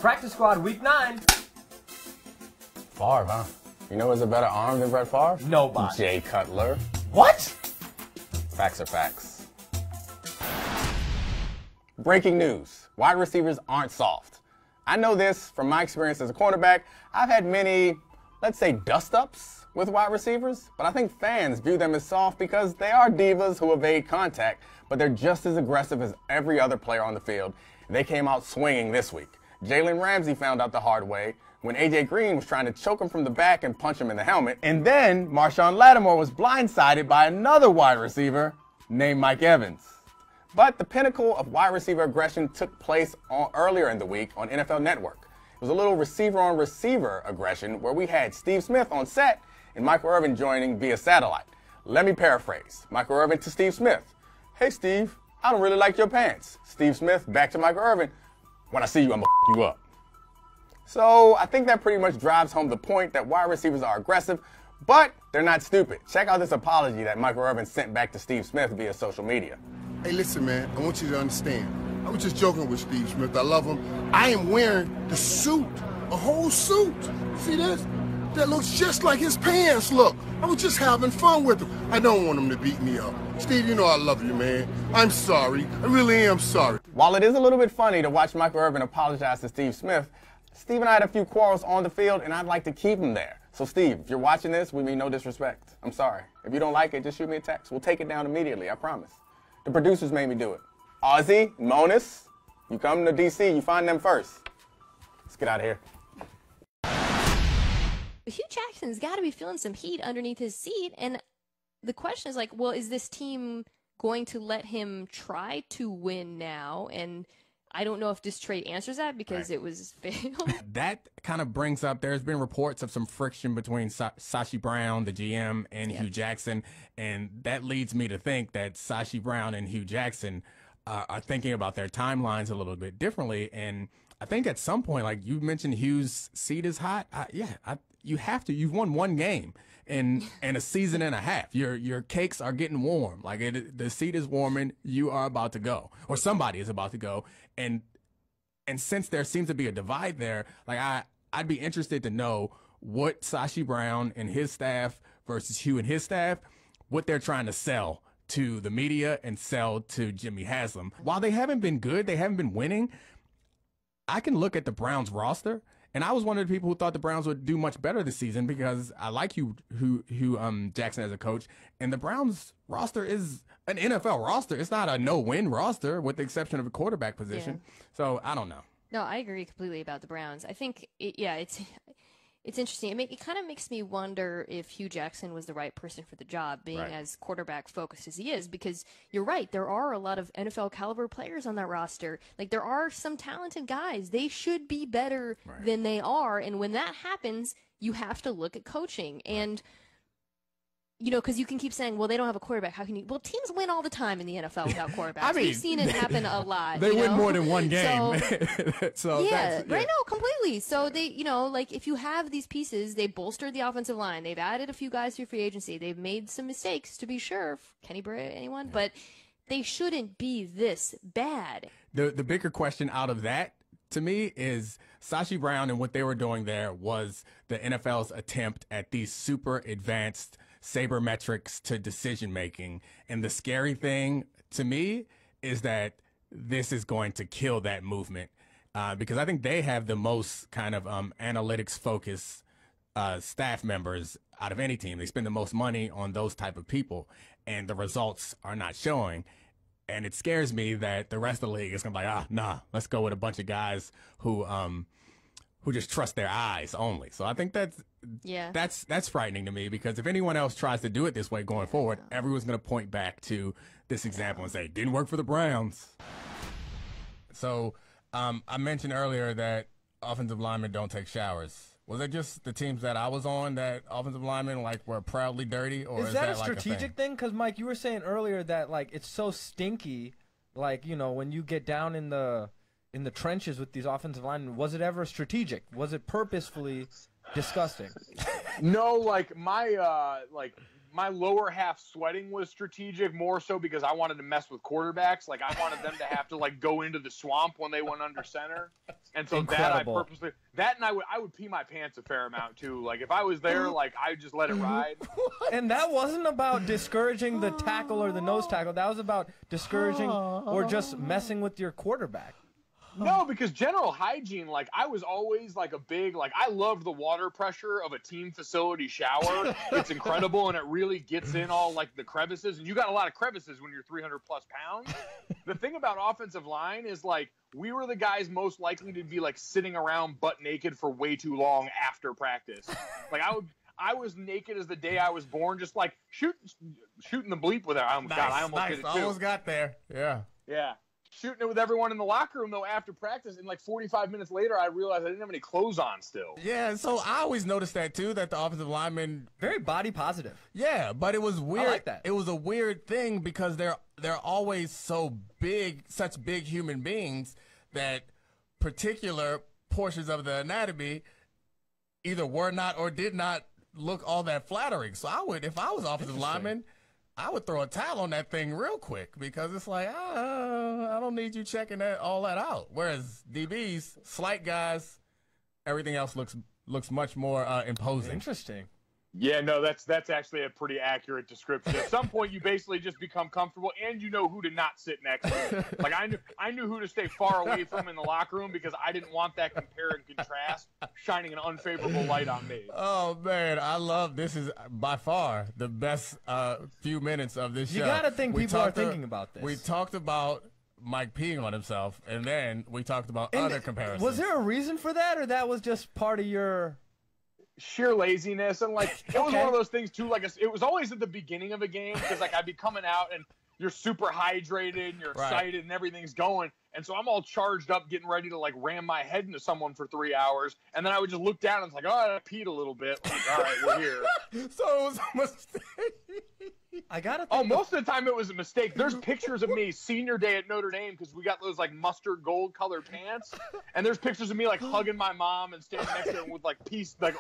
Practice squad week 9. Favre, huh? You know who's a better arm than Brett Favre? Nobody. Jay Cutler. What? Facts are facts. Breaking news. Wide receivers aren't soft. I know this from my experience as a cornerback. I've had many, let's say, dust-ups with wide receivers, but I think fans view them as soft because they are divas who evade contact, but they're just as aggressive as every other player on the field. They came out swinging this week. Jalen Ramsey found out the hard way when A.J. Green was trying to choke him from the back and punch him in the helmet. And then Marshawn Lattimore was blindsided by another wide receiver named Mike Evans. But the pinnacle of wide receiver aggression took place earlier in the week on NFL Network. It was a little receiver-on-receiver aggression where we had Steve Smith on set and Michael Irvin joining via satellite. Let me paraphrase. Michael Irvin to Steve Smith. Hey, Steve, I don't really like your pants. Steve Smith back to Michael Irvin. When I see you, I'm gonna f you up. So I think that pretty much drives home the point that wide receivers are aggressive, but they're not stupid. Check out this apology that Michael Irvin sent back to Steve Smith via social media. Hey, listen, man, I want you to understand. I was just joking with Steve Smith. I love him. I am wearing the suit, a whole suit. See this? That looks just like his pants look. I was just having fun with him. I don't want him to beat me up. Steve, you know I love you, man. I'm sorry. I really am sorry. While it is a little bit funny to watch Michael Irvin apologize to Steve Smith, Steve and I had a few quarrels on the field, and I'd like to keep him there. So, Steve, if you're watching this, we mean no disrespect. I'm sorry. If you don't like it, just shoot me a text. We'll take it down immediately, I promise. The producers made me do it. Ozzy, Monis, you come to D.C., you find them first. Let's get out of here. Hugh Jackson's got to be feeling some heat underneath his seat, and the question is like, well, is this team going to let him try to win now? And I don't know if this trade answers that because it was failed. That kind of brings up, there's been reports of some friction between Sashi Brown, the GM, and Hugh Jackson, and that leads me to think that Sashi Brown and Hugh Jackson are thinking about their timelines a little bit differently. And I think at some point, like you mentioned, Hugh's seat is hot. You have to. You've won one game in a season and a half. Your cakes are getting warm. Like the seat is warming. You are about to go, or somebody is about to go. And since there seems to be a divide there, like I'd be interested to know what Sashi Brown and his staff versus Hugh and his staff, what they're trying to sell to the media and sell to Jimmy Haslam. While they haven't been good, they haven't been winning, I can look at the Browns roster, and I was one of the people who thought the Browns would do much better this season because I like Hugh Jackson as a coach, and the Browns roster is an NFL roster. It's not a no-win roster with the exception of a quarterback position. Yeah. So I don't know. No, I agree completely about the Browns. I think, it's interesting. It kind of makes me wonder if Hugh Jackson was the right person for the job, being as quarterback focused as he is, because you're right. There are a lot of NFL caliber players on that roster. Like there are some talented guys. They should be better than they are. And when that happens, you have to look at coaching and, because you can keep saying, well, they don't have a quarterback. How can you? Well, teams win all the time in the NFL without quarterbacks. I mean, we've seen it happen a lot. They win more than one game. So right? No, completely. So they, like if you have these pieces, they bolstered the offensive line. They've added a few guys through free agency. They've made some mistakes, to be sure. Kenny Britt, anyone? Yeah. But they shouldn't be this bad. The bigger question out of that, to me, is Sashi Brown and what they were doing there was the NFL's attempt at these super advanced sabermetrics to decision making. And the scary thing to me is that this is going to kill that movement because I think they have the most kind of analytics focused staff members out of any team. They spend the most money on those type of people, and the results are not showing. And it scares me that the rest of the league is going to be like, nah, let's go with a bunch of guys who just trust their eyes only. So I think that's frightening to me, because if anyone else tries to do it this way going forward, everyone's going to point back to this example and say, it didn't work for the Browns. So I mentioned earlier that offensive linemen don't take showers. Was it just the teams that I was on that offensive linemen were proudly dirty, or is that a strategic thing? Because Mike, you were saying earlier that it's so stinky, when you get down in the trenches with these offensive linemen. Was it ever strategic? Was it purposefully disgusting? No, my my lower half sweating was strategic, more so because I wanted to mess with quarterbacks. Like, I wanted them to have to, like, go into the swamp when they went under center. And so Incredible. and I would pee my pants a fair amount too. Like, if I was there, like, I'd just let it ride. And that wasn't about discouraging the tackle or the nose tackle. That was about discouraging or just messing with your quarterback. No, because general hygiene, like, I was always, like, I loved the water pressure of a team facility shower. It's incredible, and it really gets in all, like, the crevices. And you got a lot of crevices when you're 300-plus pounds. The thing about offensive line is, like, we were the guys most likely to be, like, sitting around butt naked for way too long after practice. Like, I was naked as the day I was born, just, like, shooting the bleep with it. I almost did it, too. Almost got there. Yeah. Yeah. Shooting it with everyone in the locker room, though, after practice. And, like, 45 minutes later, I realized I didn't have any clothes on still. Yeah, so I always noticed that, too, that the offensive linemen. Very body positive. Yeah, but it was weird. I like that. It was a weird thing because they're always so big, such big human beings that particular portions of the anatomy either were not or did not look all that flattering. So I would, if I was offensive lineman, I would throw a towel on that thing real quick because it's like, I don't need you checking all that out. Whereas DBs, slight guys, everything else looks much more imposing. Interesting. Yeah, no, that's actually a pretty accurate description. At some point, you basically just become comfortable, and you know who to not sit next to. Like, I knew who to stay far away from in the locker room because I didn't want that compare and contrast shining an unfavorable light on me. Oh, man, I love this. Is by far the best few minutes of this show. You got to think people are thinking about this. We talked about Mike peeing on himself, and then we talked about other comparisons. Was there a reason for that, or that was just part of your sheer laziness? And, like, it was one of those things too, like, it was always at the beginning of a game because, like, I'd be coming out and you're super hydrated and you're excited and everything's going, and so I'm all charged up getting ready to, like, ram my head into someone for 3 hours, and then I would just look down and it's like, oh, I peed a little bit, like, all right, we're here. So it was a mistake. I gotta think most of the time it was a mistake. There's pictures of me senior day at Notre Dame because we got those, like, mustard gold colored pants, and there's pictures of me, like, hugging my mom and standing next to her with, like,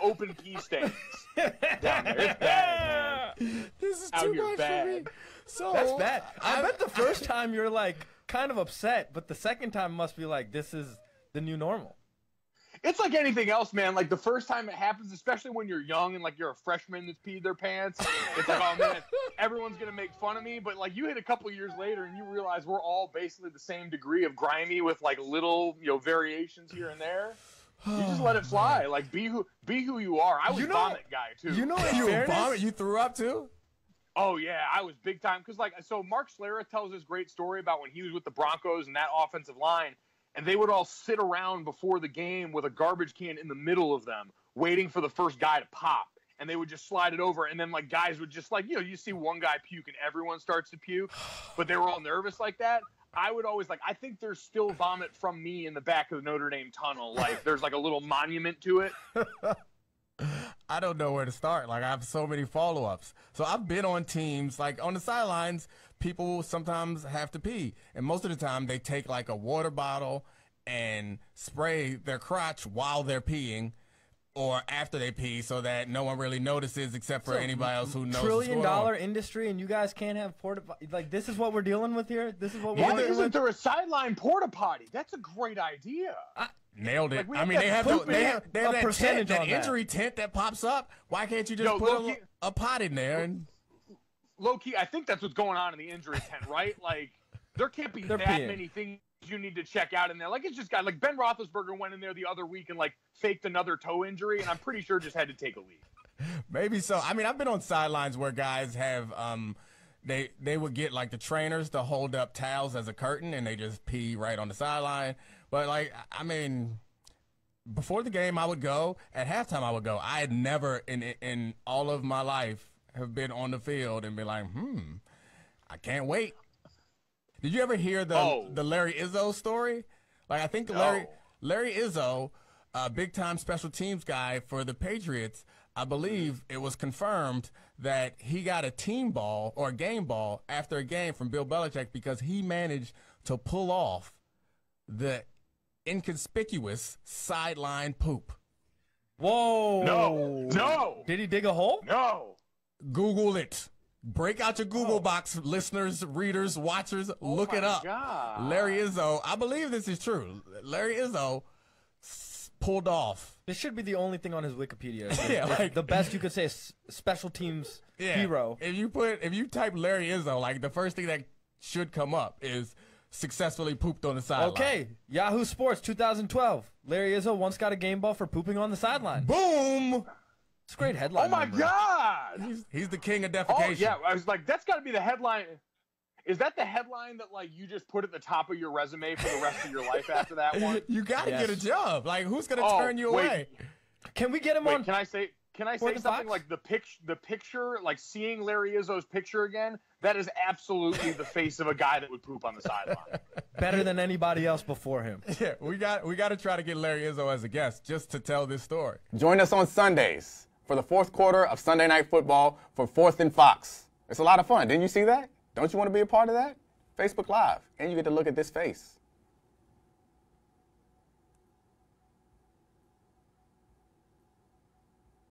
open pee stains down there. It's bad, man. This is too much for me. So that's bad. I bet the first time you're, like, kind of upset, but the second time must be like, this is the new normal. It's like anything else, man. Like, the first time it happens, especially when you're young and, like, you're a freshman that's peed their pants, it's like, oh, man, everyone's going to make fun of me. But, like, you hit a couple years later and you realize we're all basically the same degree of grimy with, like, little, variations here and there. You just let it fly. Like, be who you are. I was a vomit guy, too. You know, you vomit? You threw up, too? Oh, yeah, I was big time. Because, like, so Mark Schlereth tells this great story about when he was with the Broncos and that offensive line, and they would all sit around before the game with a garbage can in the middle of them, waiting for the first guy to pop. And they would just slide it over, and then, like, guys would just, like, you see one guy puke and everyone starts to puke, but they were all nervous like that. I would always, like, I think there's still vomit from me in the back of the Notre Dame tunnel. Like, there's, like, a little monument to it. I don't know where to start. Like, I have so many follow-ups. So I've been on teams, like, on the sidelines, people sometimes have to pee. And most of the time, they take, like, a water bottle and spray their crotch while they're peeing or after they pee so that no one really notices except for anybody else who knows. $1 trillion industry, and you guys can't have porta potty. Like, this is what we're dealing with here? This is what we're dealing with? Isn't there a sideline porta potty? That's a great idea. Nailed it. Like, I mean, they have that percentage tent, on that injury tent that pops up. Why can't you just put a pot in there? And low key, I think that's what's going on in the injury tent, right? Like, there can't be many things you need to check out in there. Like, it's just got, like, Ben Roethlisberger went in there the other week and, like, faked another toe injury, and I'm pretty sure just had to take a leave. Maybe so. I mean, I've been on sidelines where guys have they would get, like, the trainers to hold up towels as a curtain, and they just pee right on the sideline. But, like, I mean, before the game I would go. At halftime I would go. I had never in all of my life have been on the field and be like, I can't wait. Did you ever hear the Larry Izzo story? Like, I think Larry Izzo, big-time special teams guy for the Patriots, I believe it was confirmed that he got a team ball or a game ball after a game from Bill Belichick because he managed to pull off the inconspicuous sideline poop. Whoa. No. Did he dig a hole? No. Google it. Break out your Google box, listeners, readers, watchers. Look it up. God. Larry Izzo, I believe this is true. Larry Izzo pulled off. This should be the only thing on his Wikipedia. Yeah, like, the best you could say is special teams hero. If you type Larry Izzo, like the first thing that should come up is successfully pooped on the sideline. Okay, Yahoo Sports 2012. Larry Izzo once got a game ball for pooping on the sideline. Boom! It's a great headline. Oh my memory. God! He's the king of Oh defecation. yeah, I was like, that's got to be the headline. Is that the headline that like you just put at the top of your resume for the rest of your life after that one? You got to Yes. get a job. Like, who's gonna Oh, turn you wait. away? Can we get him Wait, on? can I say For the something Fox? like the picture, like seeing Larry Izzo's picture again? That is absolutely the face of a guy that would poop on the sideline. Better than anybody else before him. Yeah, we got to try to get Larry Izzo as a guest just to tell this story. Join us on Sundays for the fourth quarter of Sunday Night Football for 4th and Fox. It's a lot of fun. Didn't you see that? Don't you want to be a part of that? Facebook Live, and you get to look at this face.